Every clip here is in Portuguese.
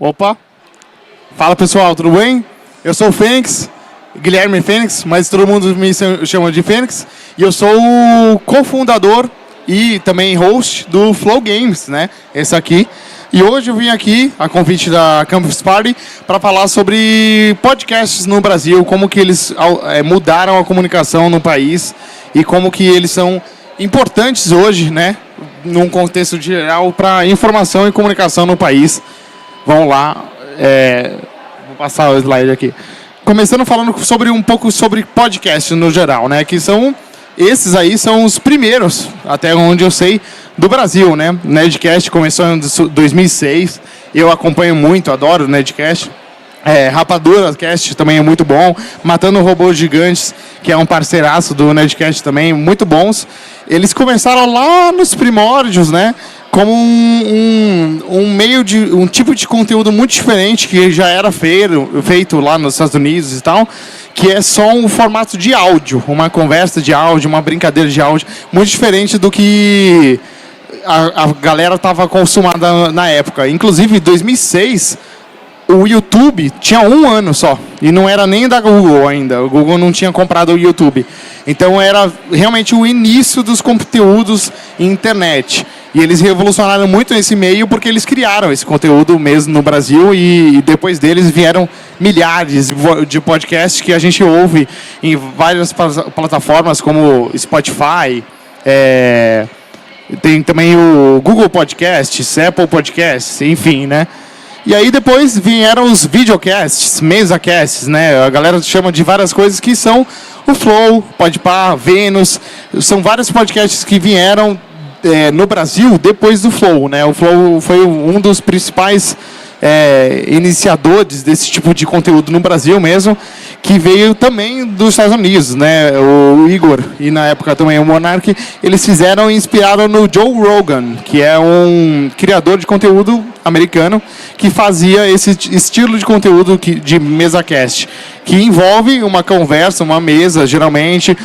Opa! Fala pessoal, tudo bem? Eu sou o Fênix, Guilherme Fênix, mas todo mundo me chama de Fênix. E eu sou o cofundador e também host do Flow Games, né? Esse aqui. E hoje eu vim aqui, a convite da Campus Party, para falar sobre podcasts no Brasil, como que eles mudaram a comunicação no país e como que eles são importantes hoje, né? Num contexto geral, para informação e comunicação no país. Vamos lá, vou passar o slide aqui. Começando falando sobre um pouco sobre podcast no geral, né? Que esses aí são os primeiros, até onde eu sei, do Brasil, né? O Nerdcast começou em 2006, eu acompanho muito, adoro o Nerdcast. Rapadura Cast também é muito bom. Matando Robôs Gigantes, que é um parceiraço do Nerdcast também, muito bons. Eles começaram lá nos primórdios, né? Como um tipo de conteúdo muito diferente que já era feito lá nos Estados Unidos e tal, que é só um formato de áudio, uma conversa de áudio, uma brincadeira de áudio, muito diferente do que a galera estava acostumada na época. Inclusive, em 2006, o YouTube tinha 1 ano só, e não era nem da Google ainda, o Google não tinha comprado o YouTube. Então era realmente o início dos conteúdos em internet. E eles revolucionaram muito nesse meio porque eles criaram esse conteúdo mesmo no Brasil e depois deles vieram milhares de podcasts que a gente ouve em várias plataformas como Spotify, tem também o Google Podcasts, Apple Podcasts, enfim, né? E aí depois vieram os videocasts, mesacasts, né? A galera chama de várias coisas que são o Flow, Podpah, Vênus, são vários podcasts que vieram no Brasil depois do Flow, né? O Flow foi um dos principais iniciadores desse tipo de conteúdo no Brasil mesmo, que veio também dos Estados Unidos, né? O Igor e na época também o Monark, eles fizeram inspirado no Joe Rogan, que é um criador de conteúdo americano que fazia esse estilo de conteúdo de mesacast, que envolve uma conversa, uma mesa, geralmente.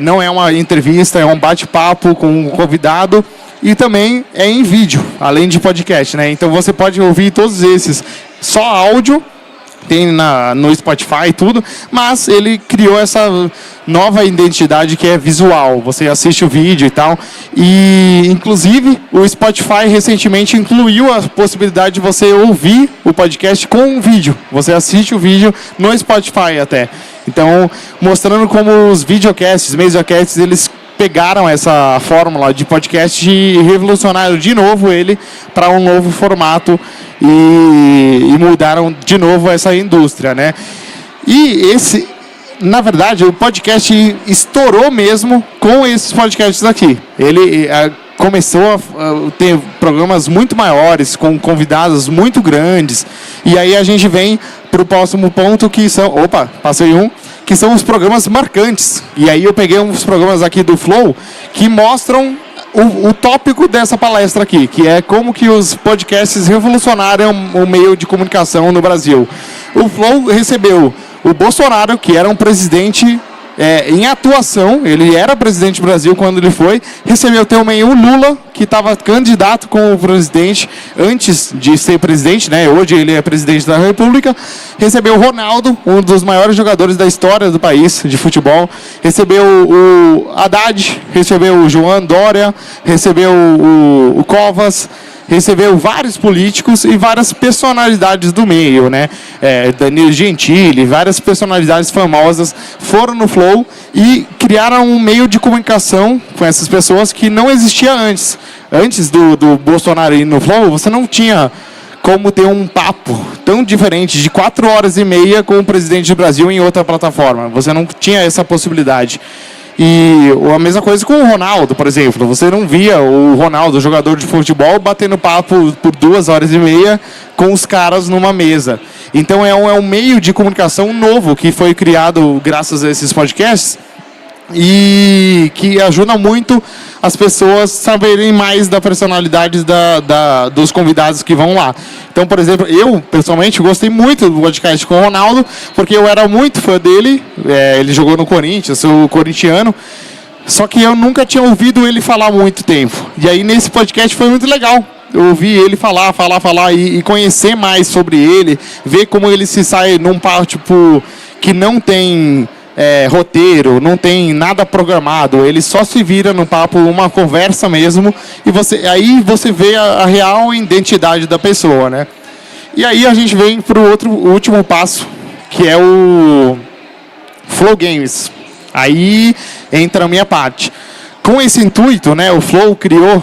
Não é uma entrevista, é um bate-papo com um convidado e também é em vídeo, além de podcast, né? Então você pode ouvir todos esses só áudio, tem no Spotify e tudo, mas ele criou essa nova identidade que é visual. Você assiste o vídeo e tal. E, inclusive, o Spotify recentemente incluiu a possibilidade de você ouvir o podcast com um vídeo. Você assiste o vídeo no Spotify até. Então, mostrando como os videocasts, mesacasts, eles pegaram essa fórmula de podcast e revolucionaram de novo ele para um novo formato e mudaram de novo essa indústria, né? E na verdade, o podcast estourou mesmo com esses podcasts aqui. Ele começou a ter programas muito maiores, com convidados muito grandes, e aí a gente vem para o próximo ponto, que são... Opa, passei que são os programas marcantes. E aí eu peguei uns programas aqui do Flow que mostram o tópico dessa palestra aqui, que é como que os podcasts revolucionaram o meio de comunicação no Brasil. O Flow recebeu o Bolsonaro, que era um presidente em atuação, ele era presidente do Brasil quando ele foi, recebeu também o Lula, que estava candidato com o presidente antes de ser presidente, né? Hoje ele é presidente da República. Recebeu o Ronaldo, um dos maiores jogadores da história do país de futebol, recebeu o Haddad, recebeu o João Dória, recebeu o Covas, recebeu vários políticos e várias personalidades do meio, né? Danilo Gentili, várias personalidades famosas foram no Flow e criaram um meio de comunicação com essas pessoas que não existia antes. Antes do Bolsonaro ir no Flow, você não tinha como ter um papo tão diferente de 4 horas e meia com o presidente do Brasil em outra plataforma. Você não tinha essa possibilidade. E a mesma coisa com o Ronaldo, por exemplo. Você não via o Ronaldo, jogador de futebol, batendo papo por 2 horas e meia com os caras numa mesa. Então é um meio de comunicação novo que foi criado graças a esses podcasts e que ajuda muito as pessoas saberem mais da personalidade dos convidados que vão lá. Então, por exemplo, eu, pessoalmente, gostei muito do podcast com o Ronaldo, porque eu era muito fã dele, ele jogou no Corinthians, sou corintiano, só que eu nunca tinha ouvido ele falar há muito tempo. E aí, nesse podcast, foi muito legal. ouvir ele falar e conhecer mais sobre ele, ver como ele se sai num papo tipo, que não tem roteiro, não tem nada programado, ele só se vira no papo, uma conversa mesmo, e aí você vê a real identidade da pessoa, né? E aí a gente vem para o último passo, que é o Flow Games. Aí entra a minha parte. Com esse intuito, né, o Flow criou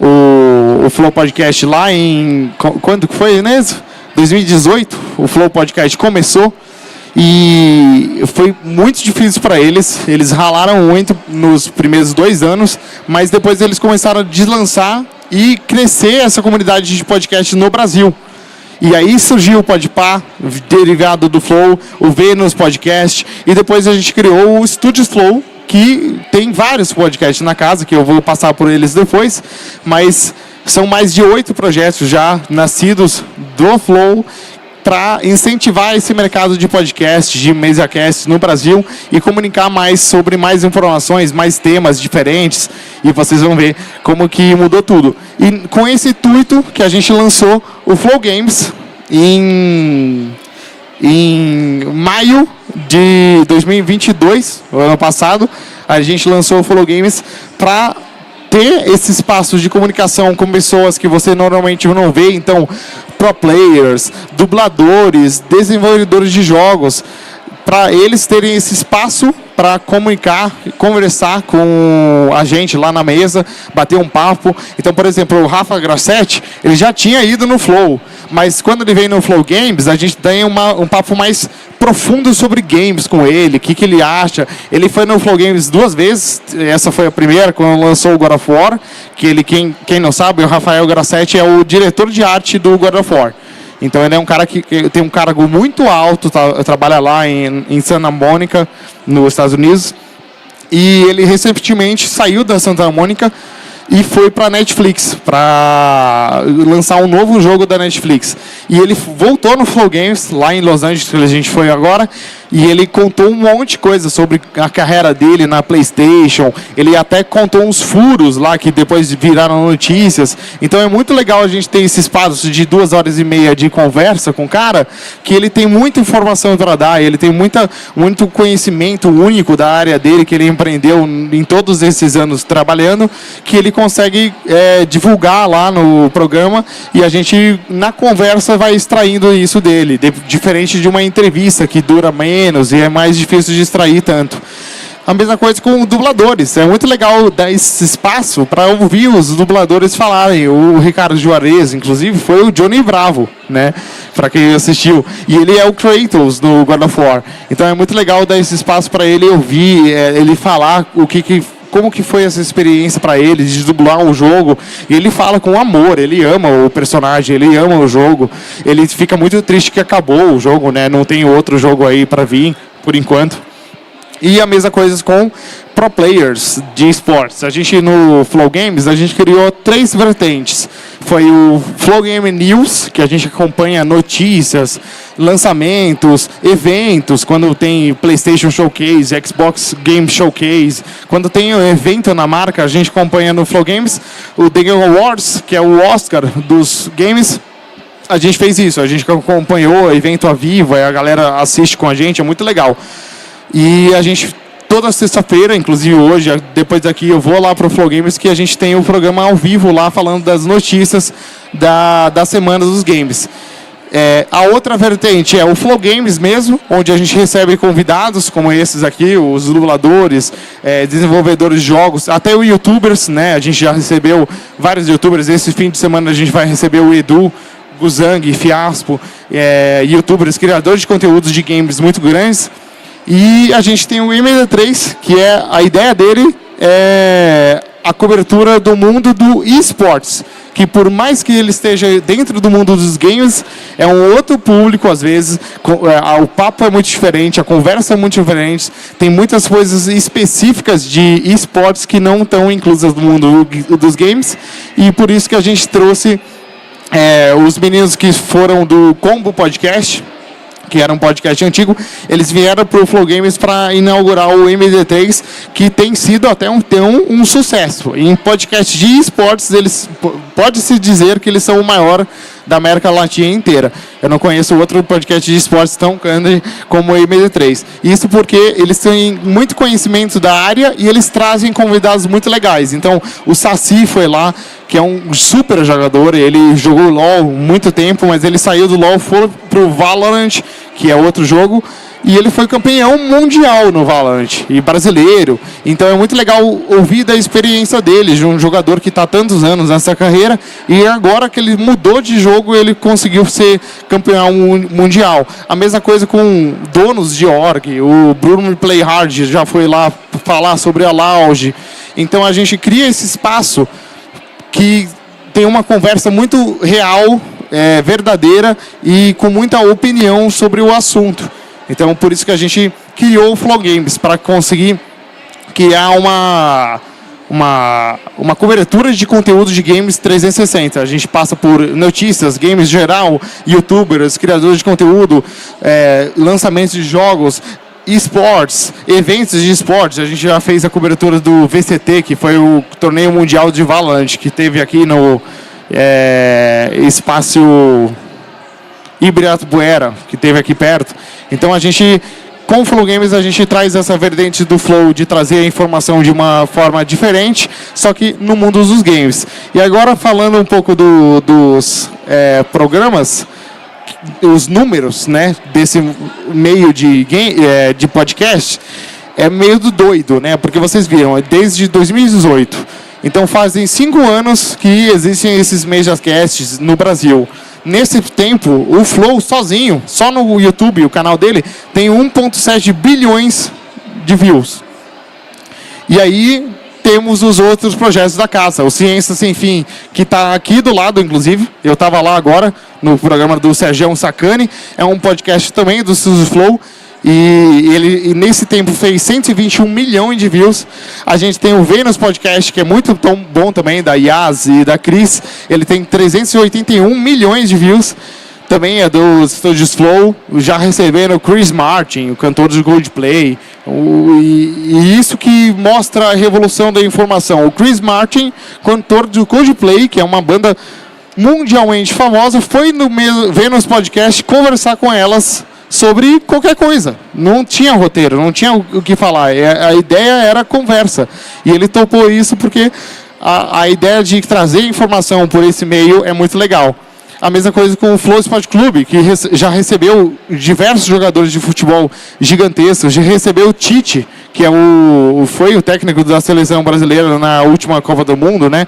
o Flow Podcast lá em... Quando que foi, Inês? 2018, o Flow Podcast começou. E foi muito difícil para eles. Eles ralaram muito nos primeiros 2 anos, mas depois eles começaram a deslançar e crescer essa comunidade de podcast no Brasil. E aí surgiu o Podpah, derivado do Flow, o Vênus Podcast, e depois a gente criou o Estúdios Flow, que tem vários podcasts na casa, que eu vou passar por eles depois, mas são mais de 8 projetos já nascidos do Flow, para incentivar esse mercado de podcast, de MesaCast no Brasil e comunicar mais sobre mais informações, mais temas diferentes, e vocês vão ver como que mudou tudo. E com esse intuito que a gente lançou o Flow Games em maio de 2022, o ano passado, a gente lançou o Flow Games para ter esses espaços de comunicação com pessoas que você normalmente não vê, então pro players, dubladores, desenvolvedores de jogos, para eles terem esse espaço para comunicar, conversar com a gente lá na mesa, bater um papo. Então, por exemplo, o Rafa Grassetti, ele já tinha ido no Flow, mas quando ele vem no Flow Games, a gente tem um papo mais profundo sobre games com ele, o que ele acha. Ele foi no Flow Games 2 vezes, essa foi a primeira, quando lançou o God of War, que ele, quem não sabe, o Rafael Grassetti é o diretor de arte do God of War. Então ele é um cara que tem um cargo muito alto, trabalha lá em Santa Mônica, nos Estados Unidos. E ele recentemente saiu da Santa Mônica e foi para a Netflix, para lançar um novo jogo da Netflix. E ele voltou no Flow Games, lá em Los Angeles, que a gente foi agora, e ele contou um monte de coisa sobre a carreira dele na PlayStation. Ele até contou uns furos lá que depois viraram notícias. Então é muito legal a gente ter esse espaço de 2h30 de conversa com o cara, que ele tem muita informação para dar, ele tem muito conhecimento único da área dele, que ele empreendeu em todos esses anos trabalhando, que ele consegue divulgar lá no programa, e a gente, na conversa, vai extraindo isso dele, diferente de uma entrevista que dura menos e é mais difícil de extrair tanto. A mesma coisa com dubladores. É muito legal dar esse espaço para ouvir os dubladores falarem. O Ricardo Juarez, inclusive, foi o Johnny Bravo, né? Para quem assistiu. E ele é o Kratos no God of War. Então é muito legal dar esse espaço para ele ouvir, ele falar como que foi essa experiência para ele de dublar um jogo. E ele fala com amor, ele ama o personagem, ele ama o jogo. Ele fica muito triste que acabou o jogo, né? Não tem outro jogo aí para vir, por enquanto. E a mesma coisa com pro players de esportes. A gente, no Flow Games, a gente criou 3 vertentes. Foi o Flow Game News, que a gente acompanha notícias, lançamentos, eventos, quando tem PlayStation Showcase, Xbox Game Showcase. Quando tem um evento na marca, a gente acompanha no Flow Games. O The Game Awards, que é o Oscar dos games. A gente fez isso, a gente acompanhou o evento ao vivo, a galera assiste com a gente, é muito legal. E a gente, toda sexta-feira, inclusive hoje, depois daqui eu vou lá para o Flow Games, que a gente tem o programa ao vivo lá, falando das notícias da semana dos games. A outra vertente é o Flow Games mesmo, onde a gente recebe convidados como esses aqui, os dubladores, desenvolvedores de jogos, até os youtubers, né? A gente já recebeu vários youtubers. Esse fim de semana a gente vai receber o Edu, Guzang, Fiaspo, youtubers, criadores de conteúdos de games muito grandes. E a gente tem o MD3, que a ideia dele é a cobertura do mundo do esportes, que por mais que ele esteja dentro do mundo dos games, é um outro público às vezes, o papo é muito diferente, a conversa é muito diferente, tem muitas coisas específicas de esportes que não estão inclusas no mundo dos games, e por isso que a gente trouxe os meninos que foram do Combo Podcast, que era um podcast antigo, eles vieram para o Flow Games para inaugurar o MD3, que tem sido até um sucesso. Em podcast de esportes, eles pode-se dizer que eles são o maior da América Latina inteira. Eu não conheço outro podcast de esportes tão grande como o MD3. Isso porque eles têm muito conhecimento da área e eles trazem convidados muito legais. Então, o Saci foi lá, que é um super jogador, ele jogou LoL muito tempo, mas ele saiu do LoL, foi pro Valorant, que é outro jogo, e ele foi campeão mundial no Valorant, e brasileiro. Então é muito legal ouvir da experiência dele, de um jogador que está há tantos anos nessa carreira, e agora que ele mudou de jogo, ele conseguiu ser campeão mundial. A mesma coisa com donos de org, o Bruno Playhard já foi lá falar sobre a Lounge. Então a gente cria esse espaço que tem uma conversa muito real, verdadeira e com muita opinião sobre o assunto. Então, por isso que a gente criou o Flow Games, para conseguir criar uma cobertura de conteúdo de games 360. A gente passa por notícias, games em geral, youtubers, criadores de conteúdo, lançamentos de jogos, esportes, eventos de esportes. A gente já fez a cobertura do VCT, que foi o torneio mundial de Valorant, que teve aqui no espaço Ibirapuera, que teve aqui perto. Então a gente, com o Flow Games, a gente traz essa vertente do Flow de trazer a informação de uma forma diferente, só que no mundo dos games. E agora falando um pouco dos programas, os números, né, desse meio de podcast, é meio doido, né? Porque vocês viram, é desde 2018. Então fazem 5 anos que existem esses MediaCasts no Brasil. Nesse tempo, o Flow sozinho, só no YouTube, o canal dele, tem 1,7 bilhões de views. E aí temos os outros projetos da casa, o Ciência Sem Fim, que está aqui do lado, inclusive. Eu estava lá agora, no programa do Sergião Sacani. É um podcast também do Studio Flow. E ele, nesse tempo, fez 121 milhões de views. A gente tem o Vênus Podcast, que é muito tão bom também, da Yas e da Cris. Ele tem 381 milhões de views. Também é do Studios Flow, já recebendo o Chris Martin, o cantor do Coldplay. E isso que mostra a revolução da informação. O Chris Martin, cantor do Coldplay, que é uma banda mundialmente famosa, foi no Vênus Podcast conversar com elas sobre qualquer coisa. Não tinha roteiro, não tinha o que falar. A ideia era conversa. E ele topou isso porque a ideia de trazer informação por esse meio é muito legal. A mesma coisa com o Flow Sport Clube, que já recebeu diversos jogadores de futebol gigantescos. Já recebeu o Tite, que foi o técnico da seleção brasileira na última Copa do Mundo, né?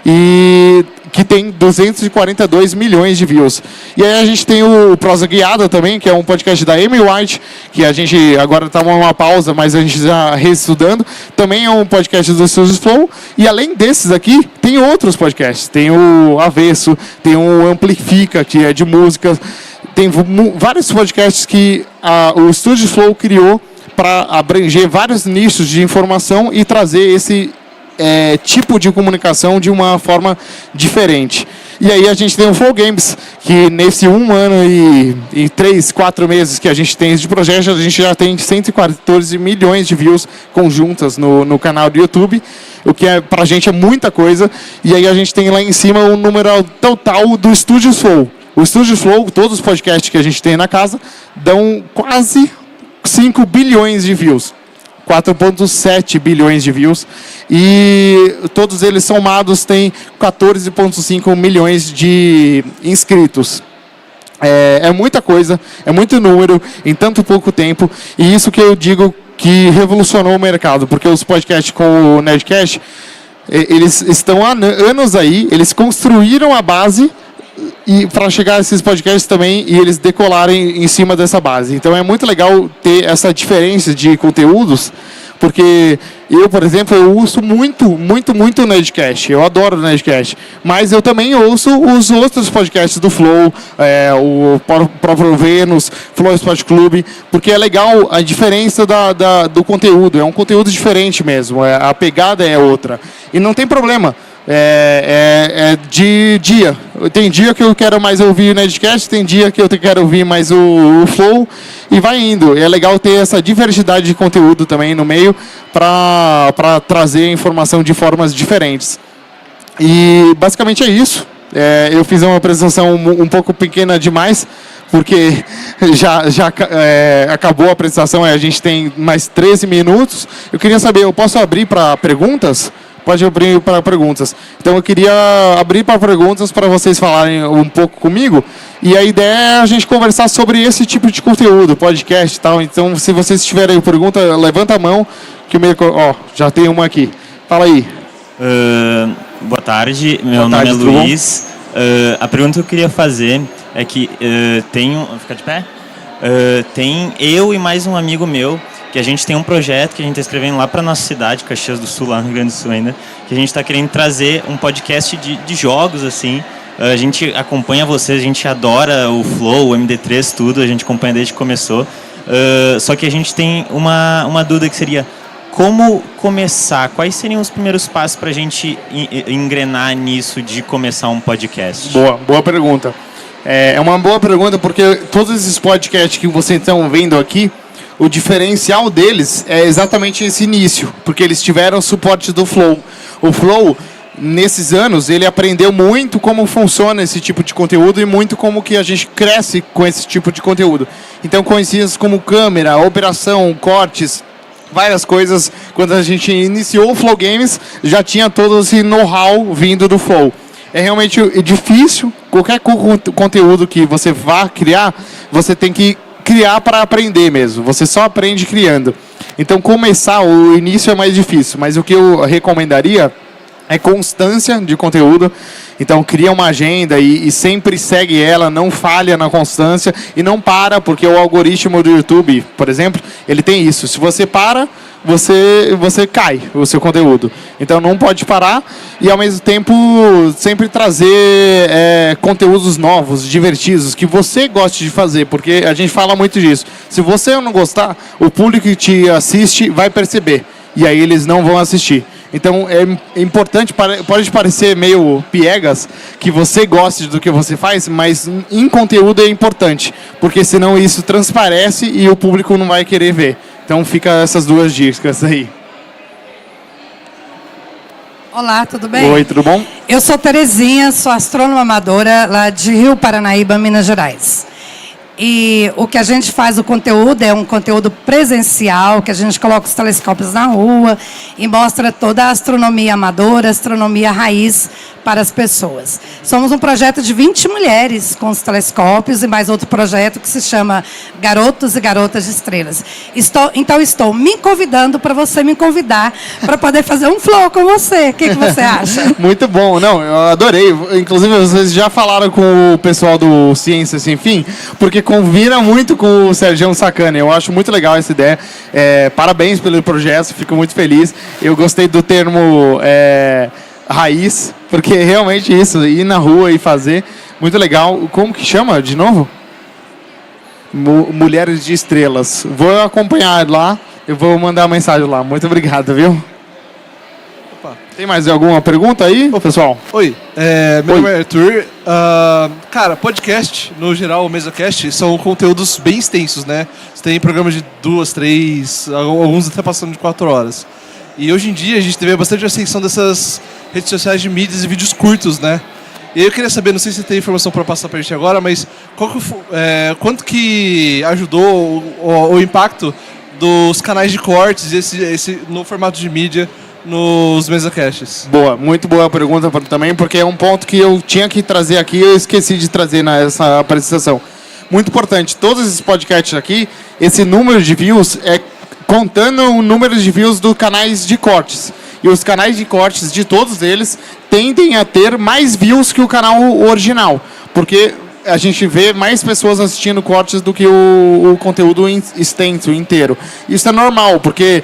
E que tem 242 milhões de views. E aí a gente tem o Prosa Guiada também, que é um podcast da Amy White, que a gente agora está numa pausa, mas a gente já reestudando. Também é um podcast do Studios Flow. E além desses aqui, tem outros podcasts. Tem o Avesso, tem o Amplifica, que é de música. Tem vários podcasts que o Studios Flow criou para abranger vários nichos de informação e trazer esse tipo de comunicação de uma forma diferente. E aí a gente tem o Flow Games, que nesse 1 ano e 3, 4 meses que a gente tem esse projeto, a gente já tem 114 milhões de views conjuntas no canal do YouTube, o que pra gente é muita coisa. E aí a gente tem lá em cima o número total do Studios Flow. O Studios Flow, todos os podcasts que a gente tem na casa, dão quase 5 bilhões de views. 4,7 bilhões de views, e todos eles somados têm 14,5 milhões de inscritos. É muita coisa, é muito número em tanto pouco tempo, e isso que eu digo que revolucionou o mercado, porque os podcasts com o Nerdcast, eles estão há anos aí, eles construíram a base e para chegar a esses podcasts também e eles decolarem em cima dessa base. Então é muito legal ter essa diferença de conteúdos, porque eu, por exemplo, eu ouço muito o Nerdcast. Eu adoro o Nerdcast. Mas eu também ouço os outros podcasts do Flow, o próprio Vênus, Flow Sport Clube, porque é legal a diferença do conteúdo. É um conteúdo diferente mesmo. A pegada é outra. E não tem problema. De dia. Tem dia que eu quero mais ouvir o Nerdcast, tem dia que eu quero ouvir mais o Flow, e vai indo. É legal ter essa diversidade de conteúdo também no meio para trazer informação de formas diferentes. E basicamente é isso. Eu fiz uma apresentação um pouco pequena demais, porque já acabou a apresentação e a gente tem mais 13 minutos. Eu queria saber, eu posso abrir para perguntas? Pode abrir para perguntas. Então eu queria abrir para perguntas para vocês falarem um pouco comigo. E a ideia é a gente conversar sobre esse tipo de conteúdo, podcast e tal. Então se vocês tiverem pergunta, levanta a mão, que o meio... já tem uma aqui. Fala aí. Boa tarde, meu nome é Luiz. A pergunta que eu queria fazer é que fica de pé? Tem eu e mais um amigo meu, que a gente tem um projeto que a gente está escrevendo lá para nossa cidade, Caxias do Sul, lá no Rio Grande do Sul ainda, que a gente está querendo trazer um podcast de jogos, assim. A gente acompanha vocês, a gente adora o Flow, o MD3, tudo, a gente acompanha desde que começou. Só que a gente tem uma dúvida que seria: como começar? Quais seriam os primeiros passos para a gente engrenar nisso de começar um podcast? Boa pergunta. É uma boa pergunta porque todos esses podcasts que vocês estão vendo aqui, o diferencial deles é exatamente esse início, porque eles tiveram suporte do Flow. O Flow, nesses anos, ele aprendeu muito como funciona esse tipo de conteúdo e muito como que a gente cresce com esse tipo de conteúdo. Então, coisas como câmera, operação, cortes, várias coisas. Quando a gente iniciou o Flow Games, já tinha todo esse know-how vindo do Flow. É realmente difícil. Qualquer conteúdo que você vá criar, você tem que criar para aprender mesmo. Você só aprende criando. Então, começar, o início é mais difícil. Mas o que eu recomendaria é constância de conteúdo. Então, cria uma agenda e sempre segue ela, não falha na constância e não para, porque o algoritmo do YouTube, por exemplo, ele tem isso. Se você para, você cai o seu conteúdo. Então, não pode parar e, ao mesmo tempo, sempre trazer conteúdos novos, divertidos, que você goste de fazer, porque a gente fala muito disso. Se você não gostar, o público que te assiste vai perceber e aí eles não vão assistir. Então, é importante, pode parecer meio piegas, que você goste do que você faz, mas em conteúdo é importante, porque senão isso transparece e o público não vai querer ver. Então, fica essas duas dicas aí. Olá, tudo bem? Oi, tudo bom? Eu sou Terezinha, sou astrônoma amadora lá de Rio Paranaíba, Minas Gerais. E o que a gente faz, o conteúdo, é um conteúdo presencial, que a gente coloca os telescópios na rua e mostra toda a astronomia amadora, a astronomia raiz para as pessoas. Somos um projeto de 20 mulheres com os telescópios e mais outro projeto que se chama Garotos e Garotas de Estrelas. Estou me convidando para você me convidar para poder fazer um flow com você. O que você acha? Muito bom. Não, eu adorei. Inclusive, vocês já falaram com o pessoal do Ciência Sem Fim, porque combina muito com o Sergião Sacana. Eu acho muito legal essa ideia. Parabéns pelo projeto, fico muito feliz. Eu gostei do termo raiz, porque é realmente isso, ir na rua e fazer, muito legal. Como que chama de novo? Mulheres de Estrelas. Vou acompanhar lá, eu vou mandar uma mensagem lá. Muito obrigado, viu? Tem mais alguma pergunta aí, pessoal? Oi, meu nome é Arthur. Cara, podcast, no geral, o MesaCast, são conteúdos bem extensos, né? Você tem programas de 2, 3, alguns até passando de 4 horas. E hoje em dia a gente teve bastante ascensão dessas redes sociais de mídias e vídeos curtos, né? E eu queria saber, não sei se tem informação para passar para a gente agora, mas quanto que ajudou o impacto dos canais de cortes no formato de mídia nos MesaCasts? Boa, muito boa a pergunta também, porque é um ponto que eu tinha que trazer aqui e eu esqueci de trazer nessa apresentação. Muito importante, todos esses podcasts aqui, esse número de views é contando o número de views dos canais de cortes. E os canais de cortes de todos eles tendem a ter mais views que o canal original, porque a gente vê mais pessoas assistindo cortes do que o conteúdo extenso, inteiro. Isso é normal, porque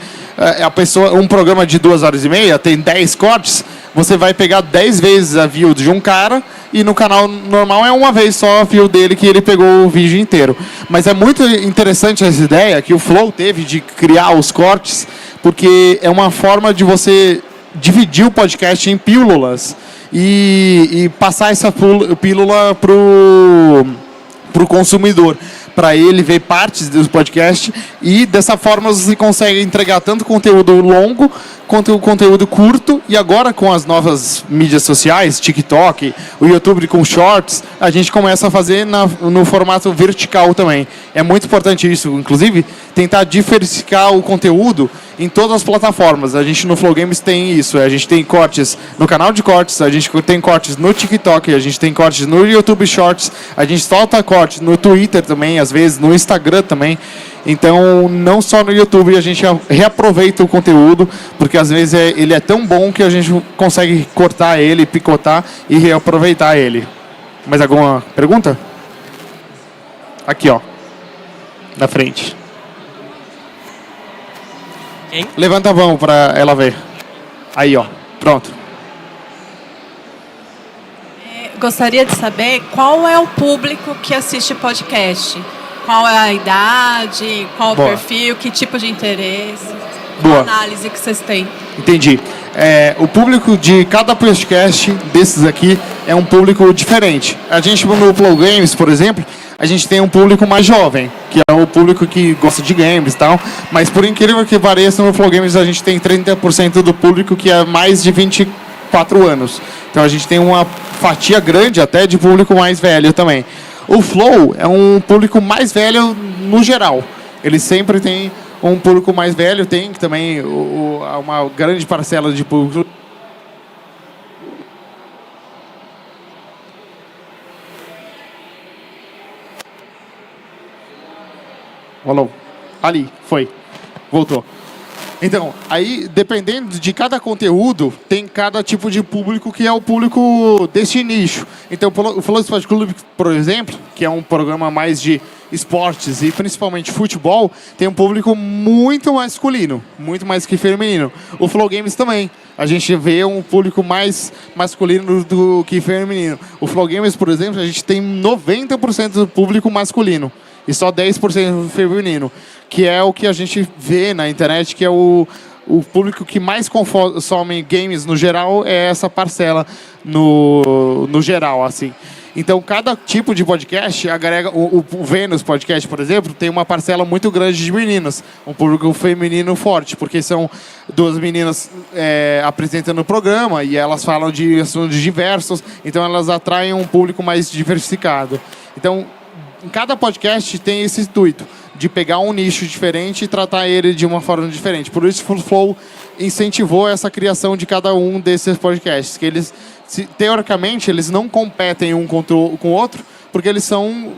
um programa de 2h30 tem 10 cortes, você vai pegar 10 vezes a view de um cara e no canal normal é uma vez só a view dele que ele pegou o vídeo inteiro. Mas é muito interessante essa ideia que o Flow teve de criar os cortes, porque é uma forma de você dividir o podcast em pílulas e passar essa pílula para o consumidor, para ele ver partes do podcast, e dessa forma você consegue entregar tanto conteúdo longo conteúdo curto, e agora com as novas mídias sociais, TikTok, o YouTube com Shorts, a gente começa a fazer no formato vertical também. É muito importante isso, inclusive, tentar diversificar o conteúdo em todas as plataformas. A gente no Flow Games tem isso, a gente tem cortes no canal de cortes, a gente tem cortes no TikTok, a gente tem cortes no YouTube Shorts, a gente solta cortes no Twitter também, às vezes no Instagram também. Então, não só no YouTube a gente reaproveita o conteúdo, porque às vezes ele é tão bom que a gente consegue cortar ele, picotar e reaproveitar ele. Mais alguma pergunta? Aqui, ó. Na frente. Quem? Levanta a mão para ela ver. Aí, ó. Pronto. Gostaria de saber qual é o público que assiste podcast. Qual é a idade, qual o perfil, que tipo de interesse, qual a análise que vocês têm. Entendi. O público de cada podcast desses aqui é um público diferente. A gente no Flow Games, por exemplo, a gente tem um público mais jovem, que é o público que gosta de games e tal, mas por incrível que pareça, no Flow Games a gente tem 30% do público que é mais de 24 anos. Então a gente tem uma fatia grande até de público mais velho também. O Flow é um público mais velho no geral. Ele sempre tem um público mais velho, tem também uma grande parcela de público. Rolou. Ali, foi. Voltou. Então, aí, dependendo de cada conteúdo, tem cada tipo de público que é o público desse nicho. Então, o Flow Esporte Clube, por exemplo, que é um programa mais de esportes e principalmente futebol, tem um público muito masculino, muito mais que feminino. O Flow Games também. A gente vê um público mais masculino do que feminino. O Flow Games, por exemplo, a gente tem 90% do público masculino e só 10% feminino, que é o que a gente vê na internet, que é o público que mais consome games no geral, é essa parcela no geral, assim. Então, cada tipo de podcast agrega... O Vênus Podcast, por exemplo, tem uma parcela muito grande de meninas, um público feminino forte, porque são duas meninas apresentando o programa e elas falam de assuntos diversos, então elas atraem um público mais diversificado. Então, em cada podcast tem esse intuito de pegar um nicho diferente e tratar ele de uma forma diferente. Por isso o Flow incentivou essa criação de cada um desses podcasts, que eles, teoricamente, eles não competem um com o outro, porque eles são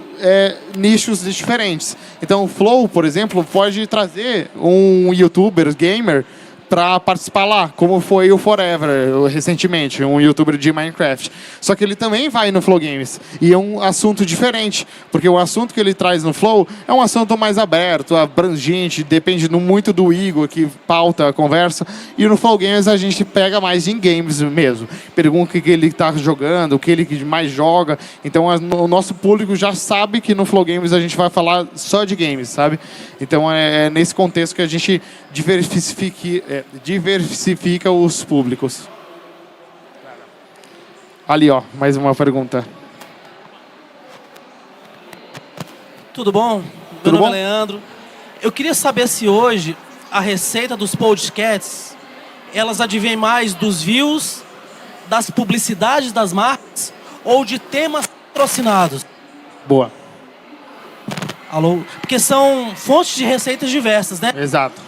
nichos diferentes. Então o Flow, por exemplo, pode trazer um youtuber gamer para participar lá, como foi o Forever, recentemente, um youtuber de Minecraft. Só que ele também vai no Flow Games, e é um assunto diferente, porque o assunto que ele traz no Flow é um assunto mais aberto, abrangente, depende muito do Igor, que pauta a conversa, e no Flow Games a gente pega mais em games mesmo. Pergunta o que ele está jogando, o que ele mais joga, então o nosso público já sabe que no Flow Games a gente vai falar só de games, sabe? Então é nesse contexto que a gente diversifica os públicos. Ali, ó, mais uma pergunta. Tudo bom? Meu nome é Leandro. Eu queria saber se hoje a receita dos podcasts, elas advêm mais dos views, das publicidades das marcas ou de temas patrocinados? Boa. Alô? Porque são fontes de receitas diversas, né? Exato.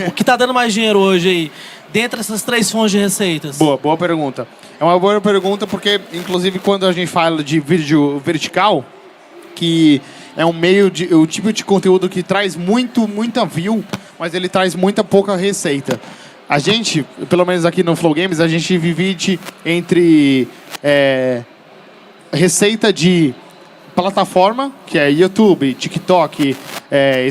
O que está dando mais dinheiro hoje aí, dentre essas três fontes de receitas? Boa pergunta. É uma boa pergunta porque, inclusive, quando a gente fala de vídeo vertical, que é o tipo de conteúdo que traz muita view, mas ele traz pouca receita. A gente, pelo menos aqui no Flow Games, a gente divide entre receita de plataforma, que é YouTube, TikTok,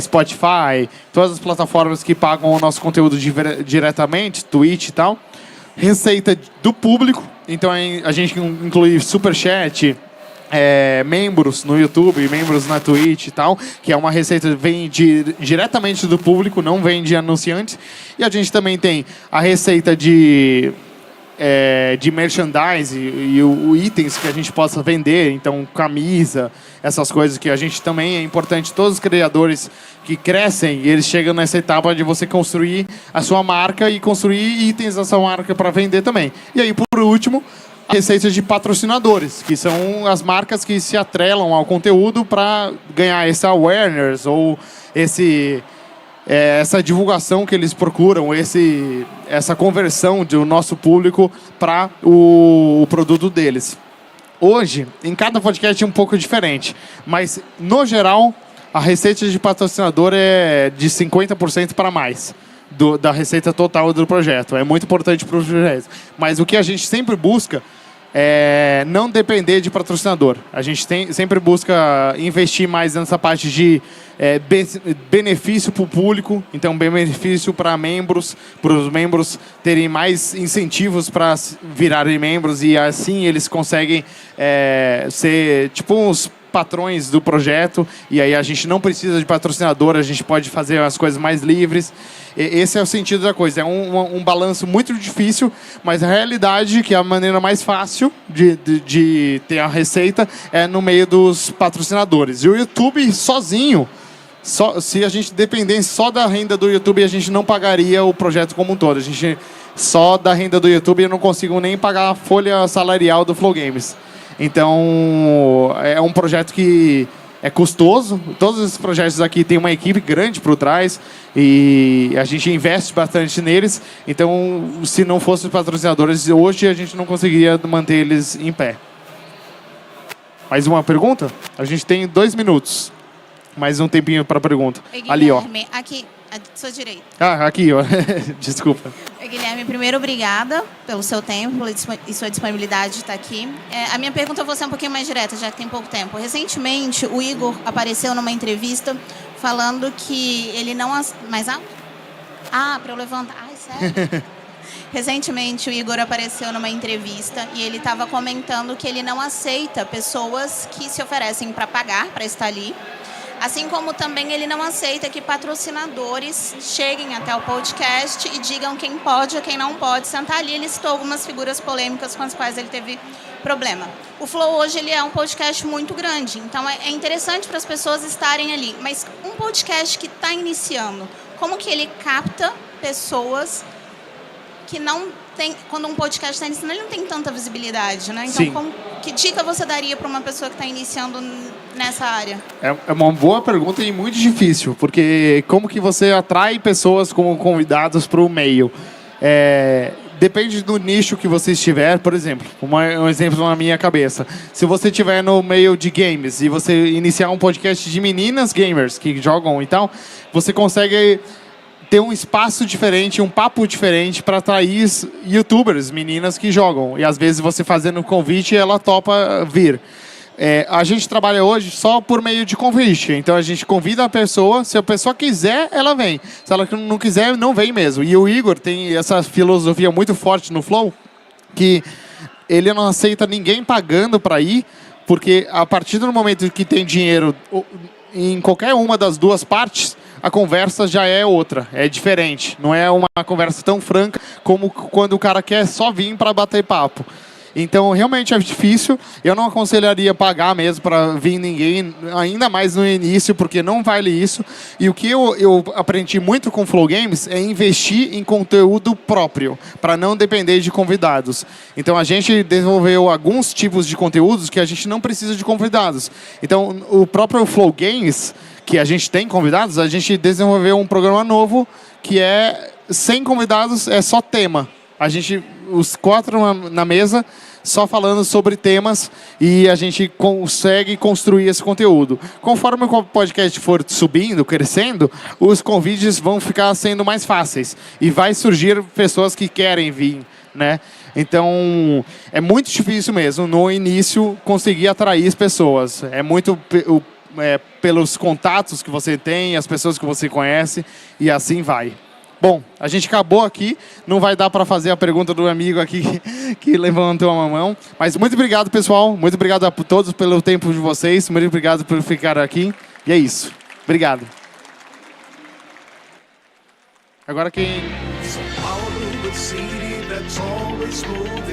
Spotify, todas as plataformas que pagam o nosso conteúdo diretamente, Twitch e tal. Receita do público, então a gente inclui Superchat, membros no YouTube, membros na Twitch e tal, que é uma receita que vem diretamente do público, não vem de anunciantes. E a gente também tem a receita de de merchandise e itens que a gente possa vender, então camisa, essas coisas que a gente também é importante, todos os criadores que crescem, eles chegam nessa etapa de você construir a sua marca e construir itens da sua marca para vender também. E aí, por último, a receita de patrocinadores, que são as marcas que se atrelam ao conteúdo para ganhar esse awareness ou essa divulgação que eles procuram, essa conversão do nosso público para o produto deles. Hoje, em cada podcast é um pouco diferente, mas, no geral, a receita de patrocinador é de 50% para mais da receita total do projeto. É muito importante para o projeto. Mas o que a gente sempre busca é não depender de patrocinador. A gente sempre busca investir mais nessa parte de benefício para o público, então benefício para os membros terem mais incentivos para virarem membros e assim eles conseguem ser tipo uns patrões do projeto e aí a gente não precisa de patrocinador, a gente pode fazer as coisas mais livres. Esse é o sentido da coisa. É um balanço muito difícil, mas a realidade que a maneira mais fácil de ter a receita é no meio dos patrocinadores. E o YouTube sozinho, se a gente dependesse só da renda do YouTube, a gente não pagaria o projeto como um todo. A gente só da renda do YouTube eu não consigo nem pagar a folha salarial do Flow Games. Então, é um projeto que é custoso. Todos esses projetos aqui têm uma equipe grande por trás e a gente investe bastante neles. Então, se não fossem os patrocinadores, hoje a gente não conseguiria manter eles em pé. Mais uma pergunta? A gente tem 2 minutos. Mais um tempinho para a pergunta. Oi, ali, ó. Aqui, à sua direita. Ah, aqui, ó. Desculpa. Oi, Guilherme, primeiro, obrigada pelo seu tempo e sua disponibilidade de estar aqui. A minha pergunta vai ser um pouquinho mais direta, já que tem pouco tempo. Recentemente, o Igor apareceu numa entrevista falando que ele não... Mais alto? Ah, para eu levantar. Ai, sério? Recentemente, o Igor apareceu numa entrevista e ele estava comentando que ele não aceita pessoas que se oferecem para pagar, para estar ali. Assim como também ele não aceita que patrocinadores cheguem até o podcast e digam quem pode ou quem não pode sentar ali. Ele citou algumas figuras polêmicas com as quais ele teve problema. O Flow hoje ele é um podcast muito grande, então é interessante para as pessoas estarem ali. Mas um podcast que está iniciando, como que ele capta pessoas que não tem... Quando um podcast está iniciando, ele não tem tanta visibilidade, né? Então, que dica você daria para uma pessoa que está iniciando nessa área? É uma boa pergunta e muito difícil, porque como que você atrai pessoas como convidados para o meio? Depende do nicho que você estiver. Por exemplo, um exemplo na minha cabeça. Se você estiver no meio de games e você iniciar um podcast de meninas gamers que jogam e tal, você consegue ter um espaço diferente, um papo diferente para atrair youtubers, meninas que jogam. E às vezes você fazendo um convite, ela topa vir. A gente trabalha hoje só por meio de convite. Então a gente convida a pessoa, se a pessoa quiser, ela vem. Se ela não quiser, não vem mesmo. E o Igor tem essa filosofia muito forte no Flow, que ele não aceita ninguém pagando para ir, porque a partir do momento que tem dinheiro em qualquer uma das duas partes, a conversa já é outra, é diferente. Não é uma conversa tão franca como quando o cara quer só vir para bater papo. Então, realmente é difícil. Eu não aconselharia pagar mesmo para vir ninguém, ainda mais no início, porque não vale isso. E o que eu aprendi muito com Flow Games é investir em conteúdo próprio, para não depender de convidados. Então, a gente desenvolveu alguns tipos de conteúdos que a gente não precisa de convidados. Então, o próprio Flow Games, que a gente tem convidados, a gente desenvolveu um programa novo que é sem convidados, é só tema. A gente, os 4 na mesa, só falando sobre temas e a gente consegue construir esse conteúdo. Conforme o podcast for subindo, crescendo, os convites vão ficar sendo mais fáceis e vai surgir pessoas que querem vir, né? Então, é muito difícil mesmo, no início, conseguir atrair as pessoas. É muito pelos contatos que você tem, as pessoas que você conhece e assim vai. Bom, a gente acabou aqui. Não vai dar para fazer a pergunta do amigo aqui que levantou a mão. Mas muito obrigado, pessoal. Muito obrigado a todos pelo tempo de vocês. Muito obrigado por ficar aqui. E é isso. Obrigado. Agora quem... smooth